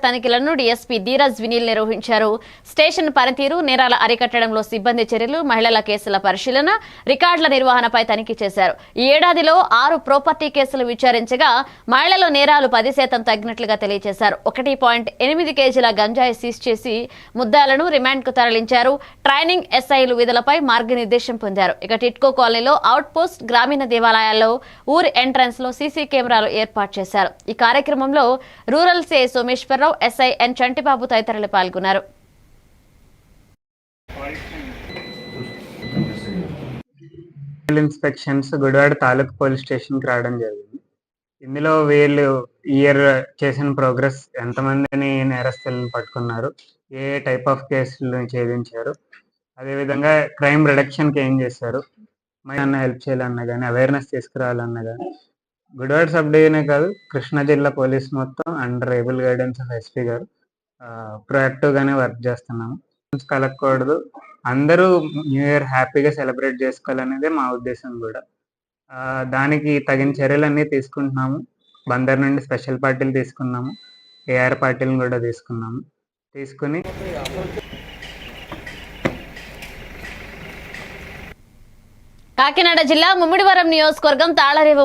తనిఖీలను DSP Dheeraj Vineel నిర్వహించారు. Station పనితీరు, నేరాల అరికట్టడంలో సిబ్బంది చర్యలు, మహిళల కేసుల పరిశీలన, రికార్డుల నిర్వహణపై తనిఖీ చేశారు. ఈ ఏడాదిలో 6 ప్రాపర్టీ కేసులు విచారించగా మహిళల నేరాలు 10% తగ్గినట్లుగా తెలియజేశారు. 1.8 కేజీల గంజాయి సీజ్ చేసి ముద్దాలను రిమాండ్కు తరలించారు. ట్రైనింగ్ ఎస్ఐలు విధులపై మార్గనిర్దేశం పొందారు. ఇక టిట్కో కాలనీలో అవుట్ పోస్ట్, గ్రామీణ దేవాలయాల్లో ఊరి ఎంట్రన్స్ లో సీసీ కెమెరాలు ఏర్పాటు చేశారు. ఈ కార్యక్రమంలో rural CI Someswararao, SI N Chantibabu తదితరులు పాల్గొన్నారు. ఇన్స్పెక్షన్స్ గుడివాడ తాలూకు పోలీస్ స్టేషన్కి రావడం జరిగింది. ఇందులో వీళ్ళు ఇయర్ చేసిన ప్రోగ్రెస్, ఎంతమందిని నేరస్తులను పట్టుకున్నారు, ఏ టైప్ ఆఫ్ కేసులను ఛేదించారు, అదేవిధంగా క్రైమ్ రిడక్షన్కి ఏం చేశారు, ఏమన్నా హెల్ప్ చేయాలన్నా కానీ, అవేర్నెస్ తీసుకురావాలన్నా కానీ గుడివాడ సబ్ డివిజనే కాదు, కృష్ణా జిల్లా పోలీస్ మొత్తం under able guidance of SP గారు ప్రొయాక్టివ్గానే వర్క్ చేస్తున్నాము. కలగకూడదు, అందరూ న్యూ ఇయర్ హ్యాపీగా సెలబ్రేట్ చేసుకోవాలనేదే మా ఉద్దేశం కూడా. దానికి తగిన చర్యలన్నీ తీసుకుంటున్నాము. బందర్ నుండి స్పెషల్ పార్టీలు తీసుకున్నాము, ఏఆర్ పార్టీలను కూడా తీసుకుని కాకినాడ జిల్లా ముమ్మిడివరం నియోజకవర్గం తాళరేవు